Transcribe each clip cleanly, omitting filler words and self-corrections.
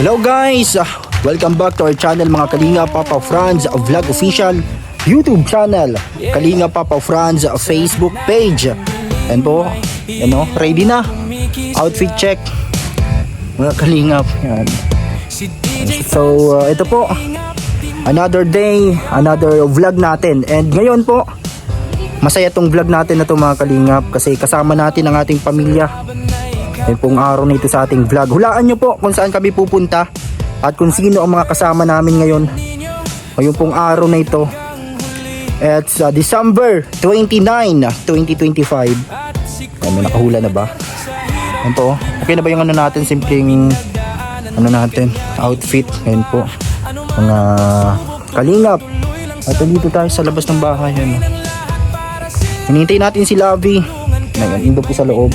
Hello guys! Welcome back to our channel mga Kalinga Papa Franz Vlog Official YouTube channel, Kalinga Papa Franz Facebook page. And po, ready na. Outfit check mga Kalingap. Yan. So ito po, another day, another vlog natin. And ngayon po, masaya tong vlog natin na to mga Kalingap kasi kasama natin ang ating pamilya. Yan pong araw nito sa ating vlog. Hulaan nyo po kung saan kami pupunta at kung sino ang mga kasama namin ngayon. Ngayon pong araw na ito. It's December 29, 2025. May nakahula na ba? Yan po. Okay na ba yung ano natin? Simpleng natin, outfit. Yan po. Mga Kalingap. At dito tayo sa labas ng bahay. Hinihintay natin si Lavi. Ngayon, indo po sa loob.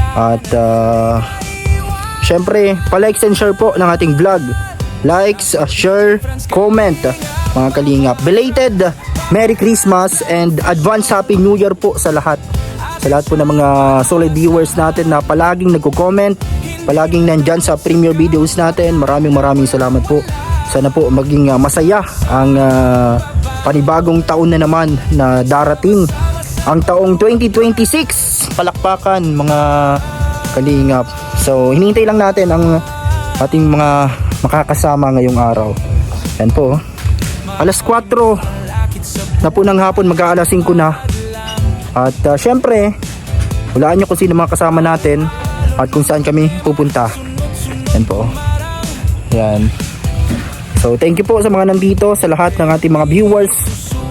At syempre, pa-likes and share po ng ating vlog. Likes, share, comment mga Kalingap. Belated Merry Christmas and advance Happy New Year po sa lahat. Sa lahat po ng mga solid viewers natin na palaging nagko-comment, palaging nandyan sa premiere videos natin. Maraming salamat po. Sana po maging masaya ang panibagong taon na naman na darating. Ang taong 2026, palakpakan mga Kalingap. So hinihintay lang natin ang ating mga makakasama ngayong araw. Yan po, alas 4 na po ng hapon, mag-aalas 5 na. At syempre, hulaan nyo kung sino mga kasama natin at kung saan kami pupunta. Yan po. Yan. So thank you po sa mga nandito, sa lahat ng ating mga viewers.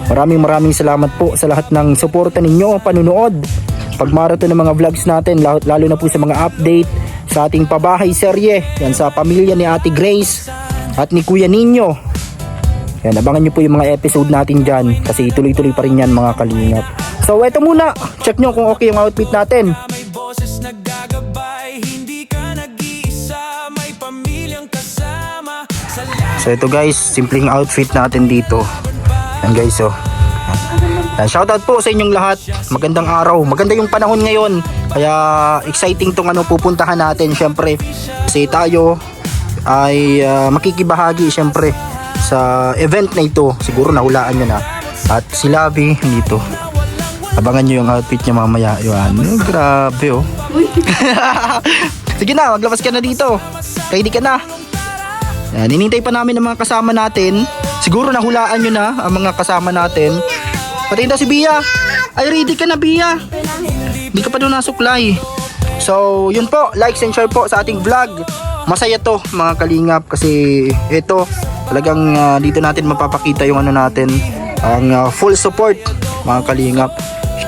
Maraming salamat po sa lahat ng suporta ninyo, panunood, pagmarathon ng mga vlogs natin, lalo na po sa mga update sa ating pabahay serye. Yan, sa pamilya ni Ate Grace at ni Kuya Nino. Yan, abangan nyo po yung mga episode natin dyan kasi tuloy-tuloy pa rin yan mga Kalingap. So eto muna, check nyo kung okay yung outfit natin. So ito guys, simpleng outfit natin dito. Yan guys, shoutout po sa inyong lahat. Magandang araw, maganda yung panahon ngayon. Kaya exciting tong pupuntahan natin syempre. Kasi tayo ay makikibahagi syempre sa event na ito. Siguro nahulaan nyo na. At si Lavi dito. Abangan nyo yung outfit niya mamaya. Yan, grabe Sige na, maglabas ka na dito. Ready ka na. Yan, hinintay pa namin ang mga kasama natin. Siguro nahulaan nyo na ang mga kasama natin. Pati daw si Bia. Ay, ready ka na Bia. Hindi ka pa doon nasuklay. So yun po, likes and share po sa ating vlog. Masaya to mga Kalingap kasi ito talagang dito natin mapapakita yung natin, ang full support mga Kalingap.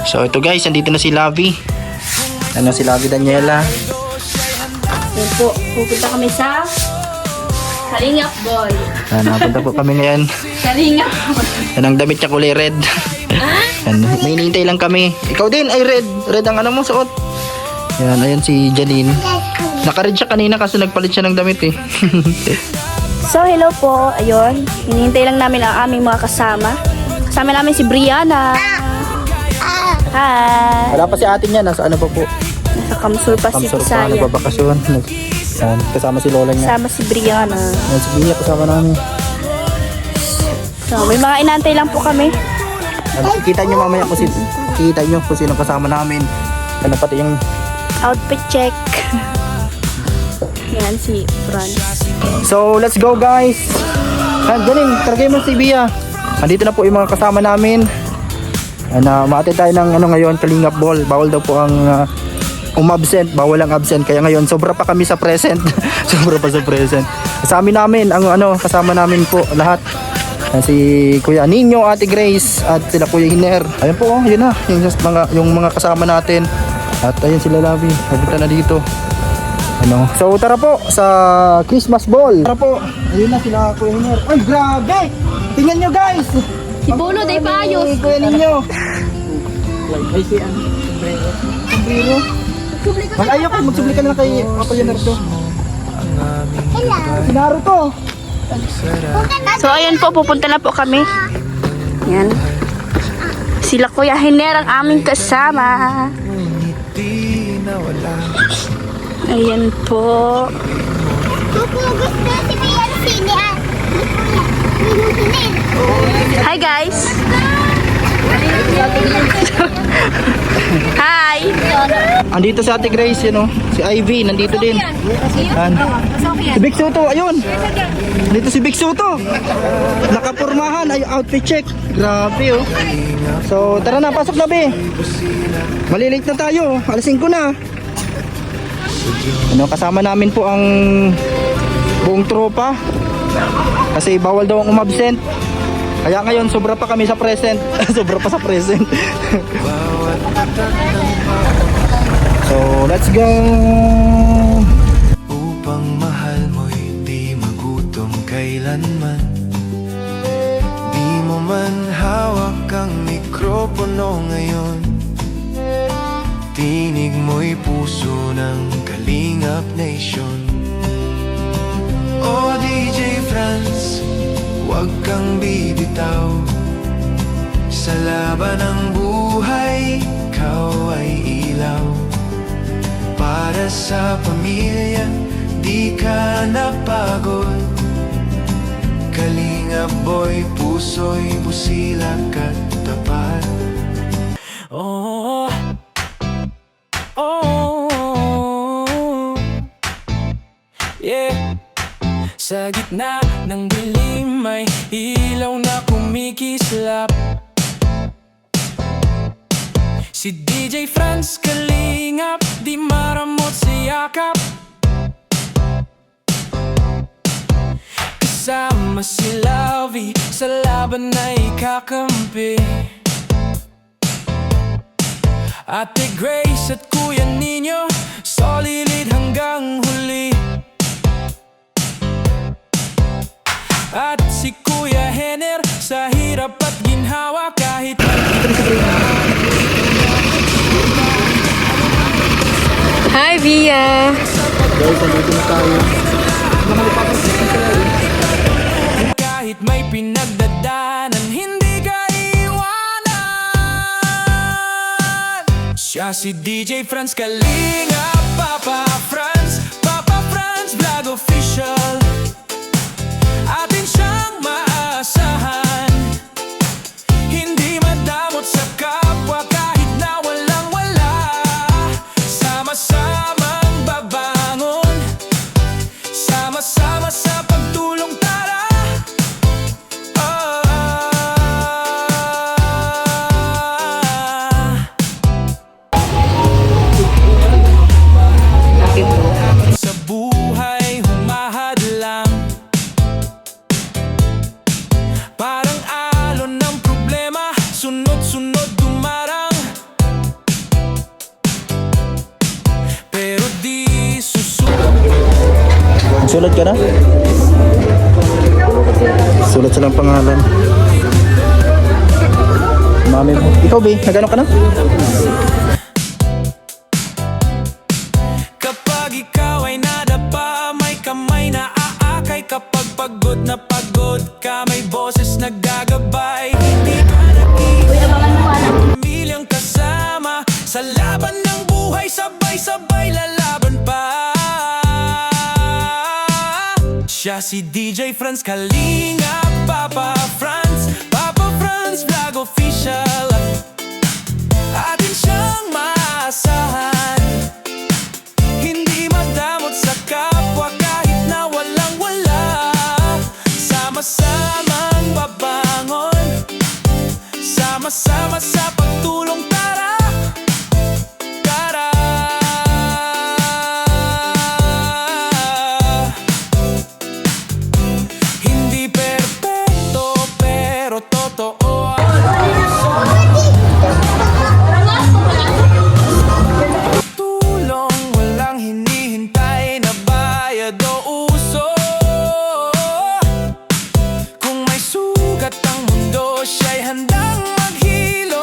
So ito guys, andito na si Lavi. Si Lavi Daniela. Yan po, pupunta kami sa Kalingap Boy. Napunta po kami ngayon. Kalingap. Yan ang damit niya, kulay red. Yan, may hinihintay lang kami. Ikaw din ay red. Red ang mo suot. Yan, ayan si Janine. Naka-red siya kanina kasi nagpalit siya ng damit So hello po, ayun. Hinihintay lang namin ang aming mga kasama. Kasama namin si Brianna. Hi. Wala pa si ate niya, nasa ano pa po? Nasa Kamsur pa si Kamsur pa, Tisaya. nagbabakasyon. Yan, kasama si lola niya. Kasama si Brianna. Yan, si Bia kasama namin. So may mga inantay lang po kami. Kita nyo mamaya kung sino kasama namin. Ano pati yung Outfit check. Yan si Franz. So let's go guys. Galing, targay mo si Bia. Andito na po yung mga kasama namin. Maatid tayo ng ngayon, Kalingap Ball. Bawal daw po ang umabsent, bawal ang absent. Kaya ngayon sobra pa kami sa present. Sobra pa sa present. Kasama namin ang kasama namin po lahat. Si Kuya Nino, Ate Grace at sila Kuya Hiner. Ayun po, yun na yung mga kasama natin. At ayun sila Lavi, nagpunta na dito. So tara po sa Christmas Ball. Tara po. Ayun na sila Kuya Hiner. Ay grabe! Tingnan nyo guys. Si Polo day paayos. Kuya Nino. Ay si sombrero. Mag-ayaw kayo, magsubli ka na kay Papa Leonardo. Si Naruto. So ayun po, pupunta na po kami. Yan. Sila Kuya Hiner ang aming kasama. Ayan po. Hi guys! Hi! Andito si Ate Grace, yun, oh. Si Ivy, nandito din. Yan. Si Big Soto, ayun. Dito si Big Soto. Nakapurmahan, ay outfit check. Grabe, oh. So, tara na, pasok na, be. Malilate na tayo, alas 5 na. Ano, kasama namin po ang buong tropa. Kasi bawal daw ang umabsent. Kaya ngayon, sobra pa kami sa present. Sobra pa sa present. So, let's go! Upang mahal mo'y di magutom kailanman. Di mo man hawak ang mikropono ngayon. Tinig mo'y puso ng Kalingap Nation. O DJ Franz, huwag kang bibitaw. Sa laban ng buhay, ikaw ay ilaw. Para sa pamilya, di ka napagod. Kalingap boy, puso'y busilak at tapat. Oh, oh, yeah. Sa gitna ng dilim may ilaw na kumikislap. Si DJ Franz Kalingap, di maramot sa yakap. Kasama si Lavi, sa laban na ikakampi. Ate Grace at Kuya Nino, solid hanggang huli. At si Kuya Henner, sa hirap at ginhawa kahit Hi, Via! Guys, nandito na tayo. kahit may pinagdadaanan, hindi ka iwanan. Siya si DJ Franz Kalingap, Papa Franz Vlog Official. Atin siyang maasahan, hindi madamot sa kapwa kahit na walang-wala. Sama-samang babangon, sama-sama sa pagtulong tara. Sa buhay humahadlang, parang alon ng problema, sunod-sunod dumarang. Pero di susunod. Sulat ka na? Sulat silang pangalan. Mami mo. Ikaw, be, nagano ka na? Kapag ikaw ay nadapa, may kamay na aakay. Kapag pagod na pagod ka, may boses naggagabay. Hindi ka nag-iwan, pamilyang kasama. Sa laban ng buhay, sabay-sabay lalaban pa. Siya si DJ Franz Kalingap, Papa Franz Vlog Official. Atin siyang maasahan, hindi madamot sa kapwa kahit na walang-wala. Sama-samang babangon, sama-sama sa pagtulong tara. Tara. Hindi perpekto pero totoo ang tulong, walang hinihintay na bayad o uso. Kung may sugat ang mundo, siya'y handang maghilom.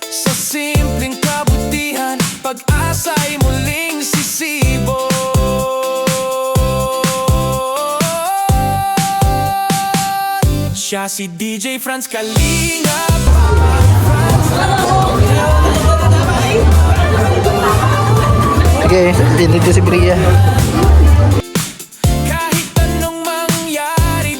Sa simpleng kabutihan, pag-asa'y muling sisibo. Siya si DJ Franz Kalingap, Sige, dito si Bria. kahit anong mangyari,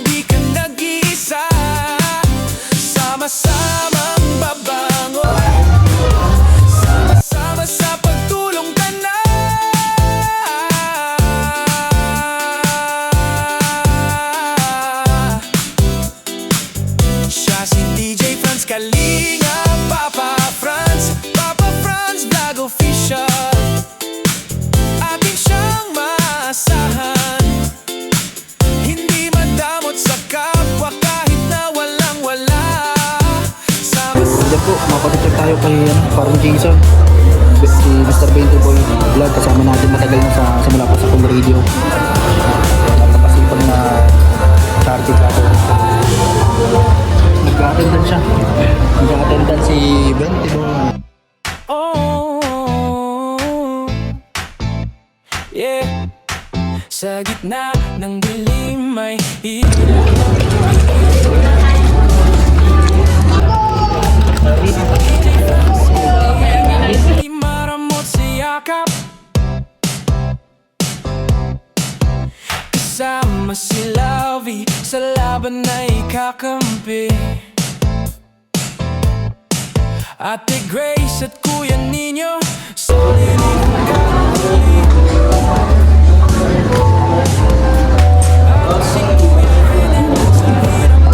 parang Jason. Si Mr. 20 Boy Vlog, kasama natin matagal na sa simula pa sa Cool Radio. Napakasipag na charity tracker. Nag-attendant siya. Nag-attendant si 20 Boy. Oh, yeah. Sa gitna ng dilim may di maramot sa yakap. Kasama si Lavi sa laban na ikakampi. Ate Grace at Kuya Nino sa liling pagkakamali. At si Kuya Rene sa hirap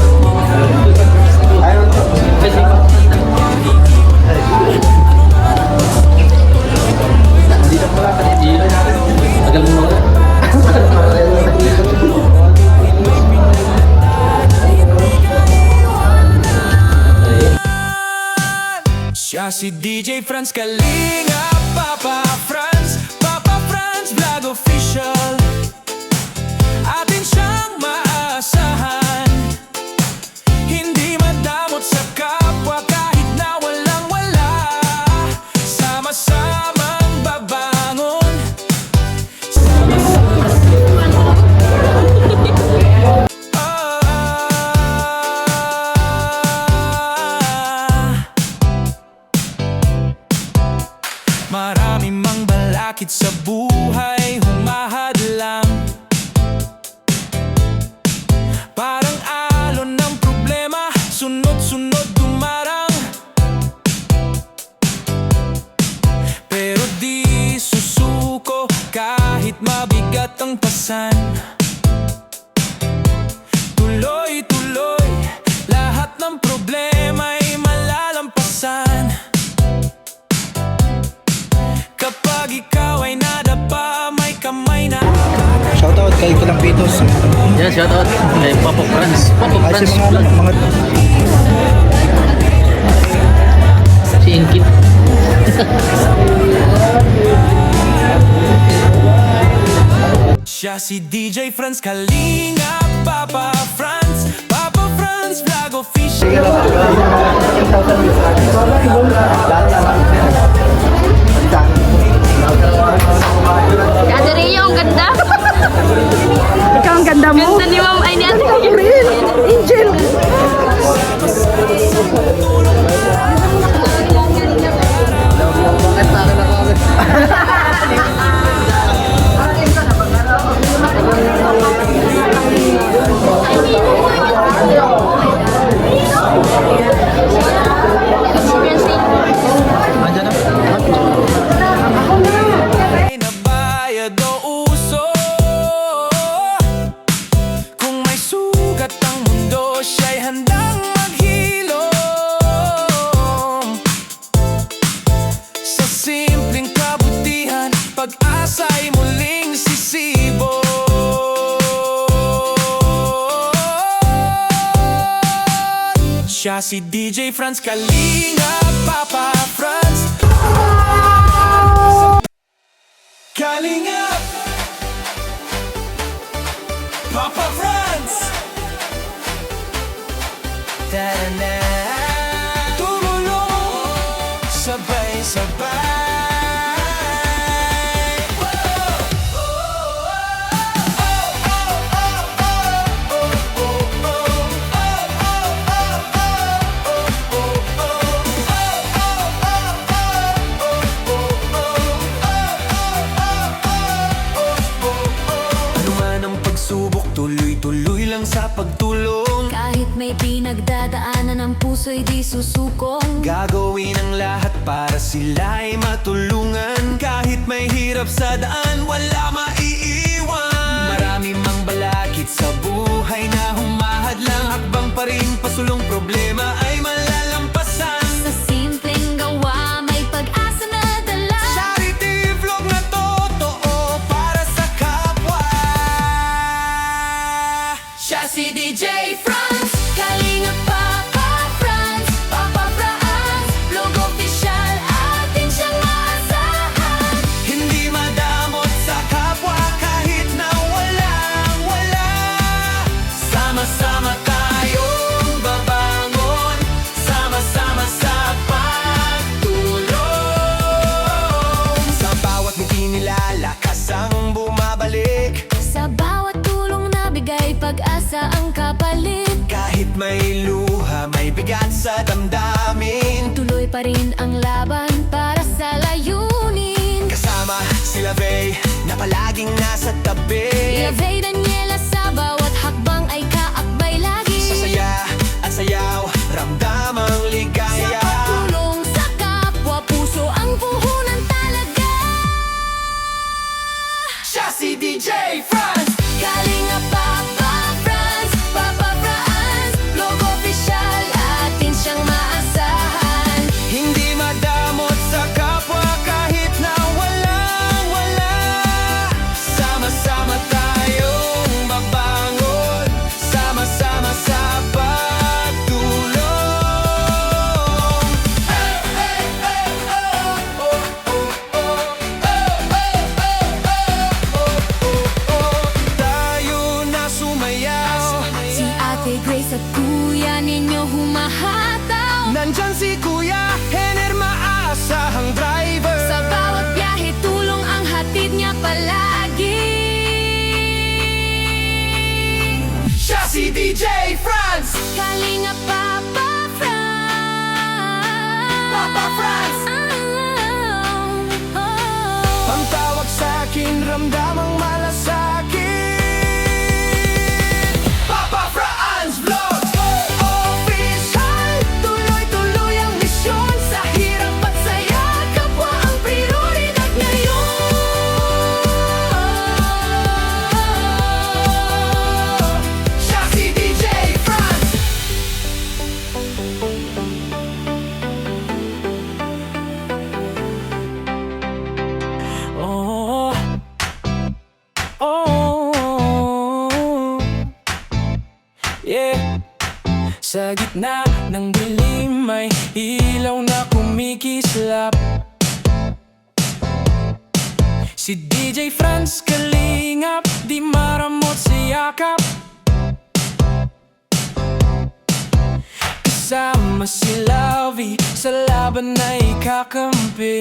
siya si DJ Franz Kalinga, Papa Franz Vlog Official. Atin siyang maasahan, hindi madamot sa kapwa kahit na walang wala. Sama-samang babangon, marami mang balakid sa buhay, humahad lang. Parang alon ng problema, sunod-sunod dumarang. Pero di susuko kahit mabigat ang pasan. Tuloy-tuloy, lahat ng problema ay malalampasan. Kapag ikaw ay nadapa, may kamay na Shoutout kay Kulang Pitos. Yan, shoutout kay Papa Franz. Papa Ay, Franz sa vlog. mga Si Inkit. siya si DJ Franz Kalinga, Papa Franz Vlog Official. Ate Rhea, ang ganda. Ikaw ang ganda mo. Ganda ni Ma'am, ay ni Ate Rhea. Angel. Ay nabayad o uso, kung may sugat ang mundo, siya'y handang maghilom. Sa simpleng kabutihan, pag-asa'y muling sisibo. Siya si DJ Franz Kalinga, Papa Franz Kalinga, Papa Franz. Ta-da-na. Tumulong sabay-sabay. Tuloy-tuloy lang sa pagtulong. Kahit may pinagdadaanan, ang puso'y di susukong. Gagawin ang lahat para sila'y matulungan. Kahit may hirap sa daan, wala maiiwan. Marami mang balakid sa buhay na humahad lang. Hakbang pa rin, pasulong problema ay malalampasan. Sa simpleng gawa, may pag-asa na dala. Charity vlog na totoo para sa kapwa. Siya si DJ Franz Kalinga, Papa Franz Vlog Official. ibigay pag-asa ang kapalit. Kahit may luha, may bigat sa damdamin. Tuloy pa rin ang laban para sa layunin. Kasama sila Vey, na palaging nasa tabi. Lavey Daniela sa bawat hakbang ay kaakbay lagi. Sa saya at sayaw, ramdam ang Sa ligaya. pagtulong sa kapwa, puso ang puhunan talaga. Siya si DJ Franz. Kalinga Papa Franz, Papa Franz, logo official, atin siyang maasahan. Hindi madamot sa kapwa kahit na walang wala. Sama-sama tayong mabangon, sama-sama sa pagtulong. Tayo na sumayaw. Si Ate Grace at Kuya ninyo humahataw. Nandyan si Kuya Henner, maasahang driver. Sa bawat biyahe, tulong ang hatid niya palagi. Siya si DJ Franz. Kalinga Papa Franz, Papa Franz. Ang tawag sa'kin, ramdam ang malasakit. Papa Franz Vlog Official. Tuloy-tuloy ang misyon sa hirap at saya. Kapwa ang prioridad ngayon. Siya si DJ Franz. Oh, oh, yeah. Sa gitna ng dilim may ilaw na kumikislap. Si DJ Franz kalingap, di maramot sa yakap. Kasama si Lavi, sa laban ay kakampi.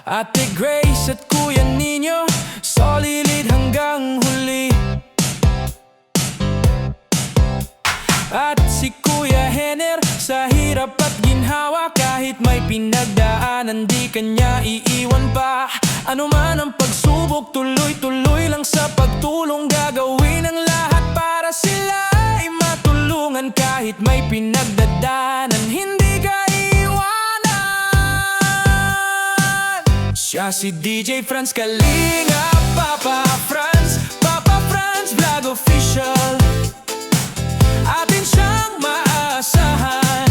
Ate Grace at Kuya Nino, solid hanggang huli. At si Kuya Henner, sa hirap at ginhawa, kahit may pinagdaanan, di kanya iiwan pa. Ano man ang pagsubok, tuloy-tuloy lang sa pagtulong. Gagawin ang lahat para sila ay matulungan. Kahit may pinagdadaanan, hindi ka iwanan. Siya si DJ Franz Kalinga, Papa Franz, Papa Franz Vlog Official. Atin siyang maasahan.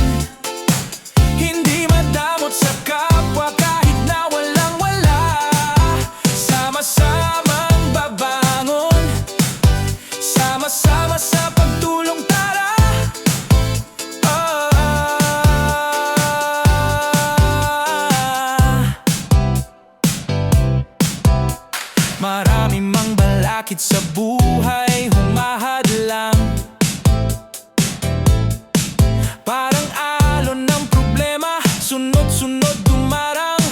Hindi madamot sa kapwa kahit na walang wala. Sama-samang babangon, sama-sama sa pagtulong, tara. Marami mang balakid sa buhay, humahadlang. Parang alon ng problema, sunod-sunod dumarang.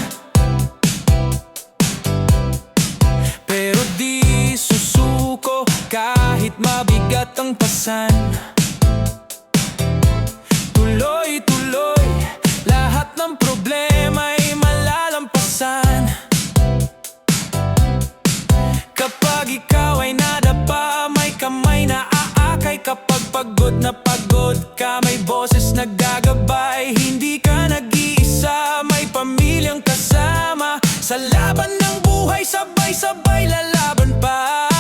Pero di susuko kahit mabigat ang pasan. Tuloy-tuloy, lahat ng problema ay malalampasan. Kapag ikaw ay nadapa, may kamay na aakay. Kapag pagod na pagod ka, may boses naggagabay. Hindi ka nag-iisa, may pamilyang kasama. Sa laban ng buhay, sabay-sabay lalaban pa.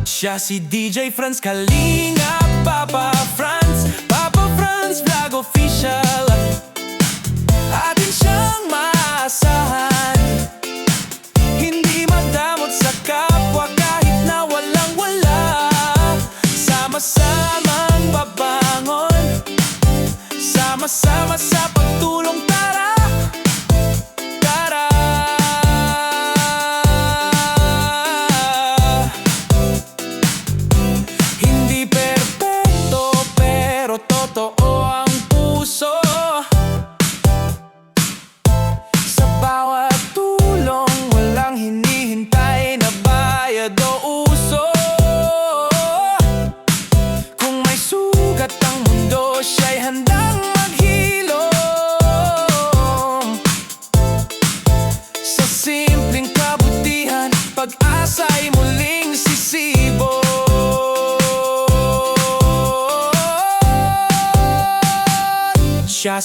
Siya si DJ Franz Kalinga, Papa Franz, Papa Franz Vlog Official. Atin siyang maasahan. Hindi madamot sa kapwa kahit na walang wala. Sama-samang babangon, sama-sama sa pagtulong, tara. Tara. Hindi perpekto pero totoo ang puso.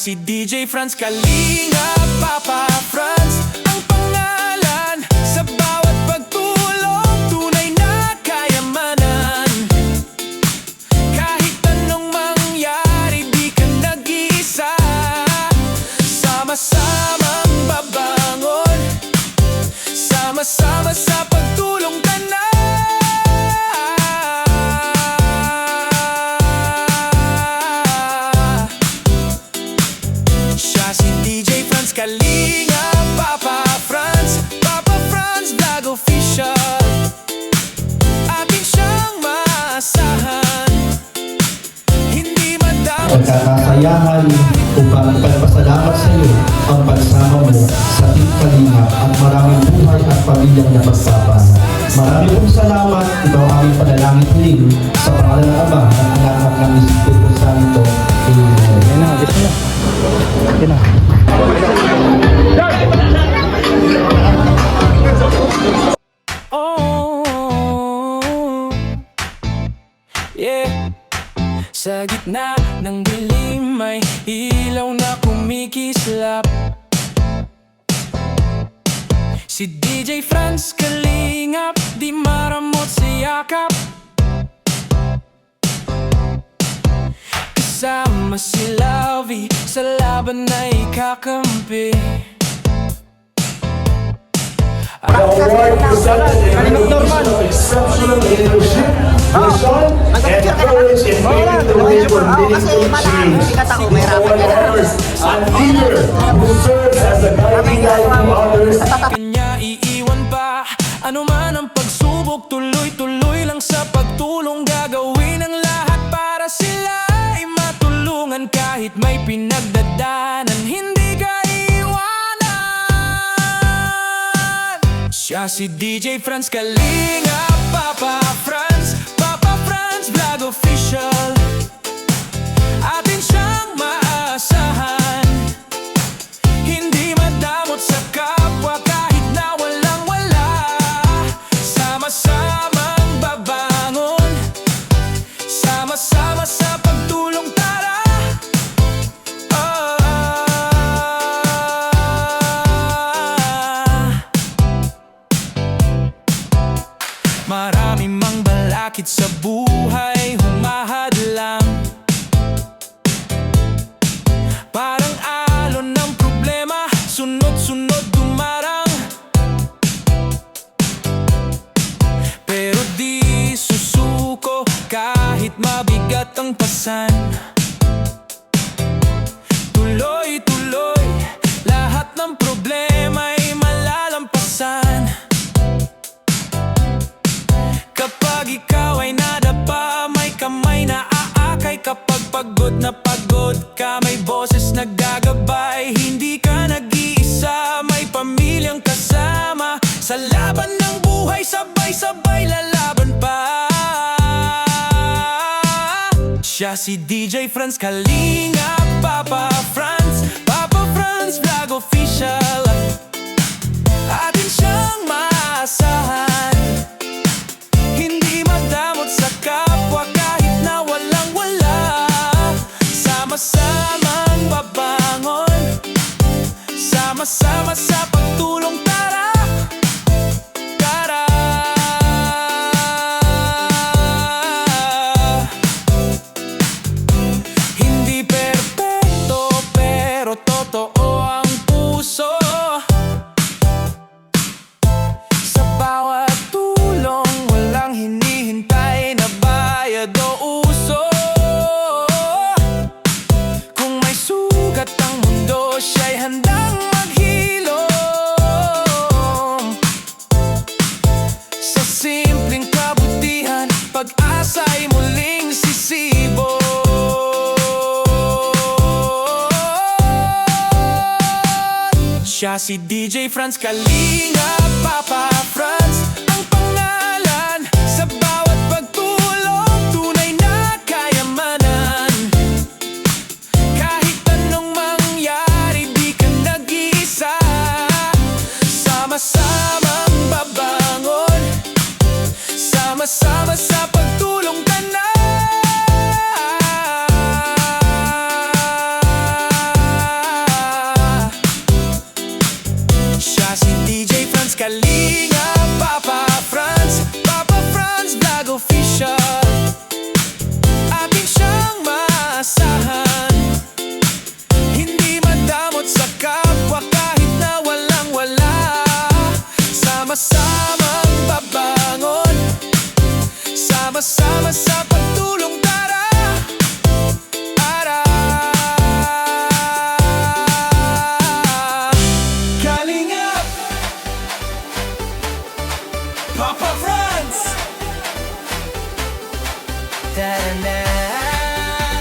si DJ Franz Kalinga, Papa Franz ang pangalan. Sa bawat pagtulong, tunay na kayamanan. Kahit anong mangyari, di ka nag-iisa. Sama-samang babangon, sama-sama sa pagtulong ka na. Siya si DJ Franz Kalinga, Papa Franz Vlog Official. Atin siyang maasahan, hindi madamot. Pagkakasayahan upang ipagpasalamat sa iyo ang pagsama mo sa Team Kalinga at maraming buhay at pamilyang napagsapan. Maraming pong salamat. Ito ang aming panalangin hiling sa pangalan ng Ama at Anak ng Espiritu Santo. Amen. Yan na, gusto na. Yan na. Oh, yeah. Sa gitna ng dilim may ilaw na kumikislap. Si DJ Franz Kalingap, di maramot sa yakap. Kasama si Lavi sa laban na ikakampi. The award presented in recognition of exceptional leadership, vision, and courage in paving the way for meaningful change. This award honors a leader who serves as a guiding light to others. Kanya iiwan pa ano man ang pagsubok, tuloy-tuloy lang sa pagtulong. Gagawin ang lahat para sila ay matulungan. Kahit may pinagdadaanan, hindi ka iwanan. Siya si DJ Franz Kalinga, Papa Franz Vlog Official. Atin siyang maasahan, hindi madamot sa kapwa kahit na walang-wala. Sama-samang babangon, sama-sama sa pagtulong, tara. Marami mang balakid sa buhay, humahadlang. Parang alon ng problema, sunod-sunod dumarang. Pero di susuko kahit mabigat ang pasan. Tuloy-tuloy, lahat ng problema ay malalampasan. Kapag ikaw ay nadapa, may kamay na aakay. Kapag pagod na pagod ka, may boses naggagabay. Hindi ka nag-iisa, may pamilyang kasama. Sa laban ng buhay, sabay-sabay lalaban pa. Siya si DJ Franz Kalinga, Papa Franz Vlog Official. Atin siyang maasahan, hindi madamot sa kapwa kahit na walang-wala. Sama-samang babangon, sama-sama sa pagtulong, tara. Tara. Hindi perpekto pero totoo ang puso. Sa bawat tulong, walang hinihintay na bayad o uso. Kung may sugat ang mundo, siya'y handang maghilom. Sa simpleng kabutihan, pag-asa'y muling sisibo. Siya si DJ Franz Kalinga, Papa Franz ang pangalan. Sa bawat pagtulong, tunay na kayamanan. Kahit anong mangyari, di ka nag-iisa. Sama-samang babangon, sama-sama sa pagtulong ka na. Kalinga, Papa Franz Vlog Official. Atin siyang maasahan, hindi madamot sa kapwa kahit na walang-wala. Sama-samang babangon, sama-sama sa pagtulong, tara, ara. Kalingap, Papa Franz,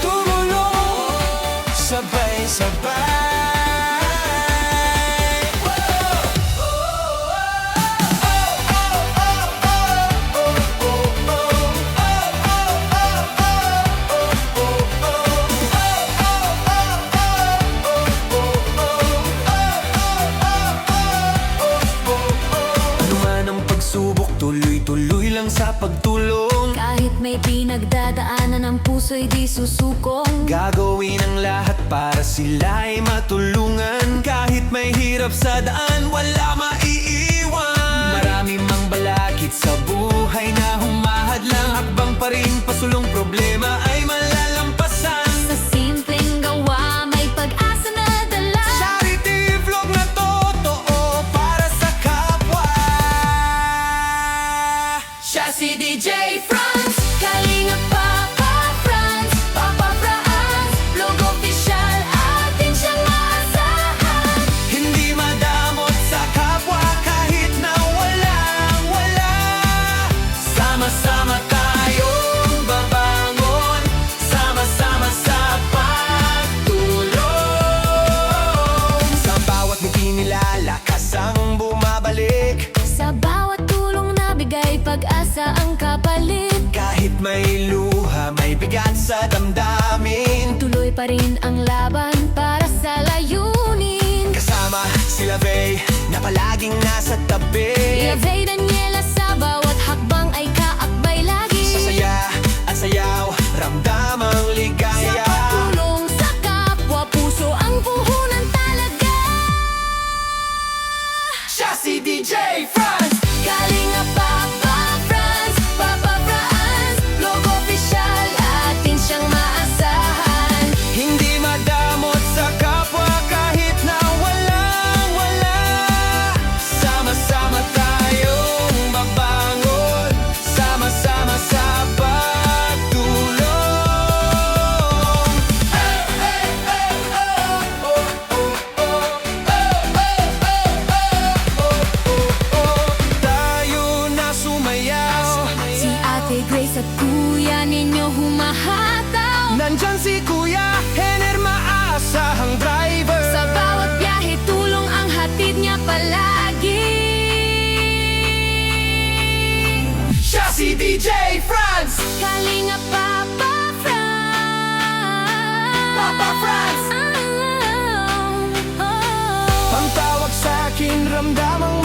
tumulong, sabay-sabay. Ano man ang pagsubok, tuloy-tuloy lang sa pagtulong. Kahit may pinagdadaanan, ang puso'y di susukong. Gagawin ang lahat para sila ay matulungan. Kahit may hirap sa daan, wala maiiwan. Marami mang balakid sa buhay na humahad lang. Hakbang pa rin, pasulong problema ay malalampasan. Sa simpleng gawa, may pag-asa na dala. Charity vlog na totoo para sa kapwa. Siya si DJ Franz, Kalinga Papa Franz Vlog Official, atin siyang maasahan. Hindi madamot sa kapwa kahit na walang-wala. Sama-sama tayong babangon, sama-sama sa pagtulong. Sa bawat ngiti nila, lakas ang bumabalik. Sa bawat tulong na bigay, pag-asa ang kapalit. Kahit may luha, may bigat sa damdamin. Tuloy pa rin ang laban para sa layunin. Kasama sila Vey na palaging nasa tabi. Ilagay Daniela sa bawat hakbang ay kaakbay lagi. Sa saya at sayaw, ramdam ang Sa ligaya. pagtulong sa kapwa, puso ang puhunan talaga. Siya si DJ Franz, Kalinga Papa Franz Vlog Official, atin siyang maasahan. hindi madamot sa kapwa kahit na walang-wala. Sama-sama tayong mabangon, sama-sama sa pagtulong. Tayo na sumayaw, Si Ate Grace at kuya ninyo humahataw. nandyan si Kuya Henner, maasahang driver. Sa bawat biyahe, tulong ang hatid niya palagi. Siya si DJ Franz, Kalinga Papa Franz Papa Franz. Oh, oh. Ang tawag sa akin, ramdam ang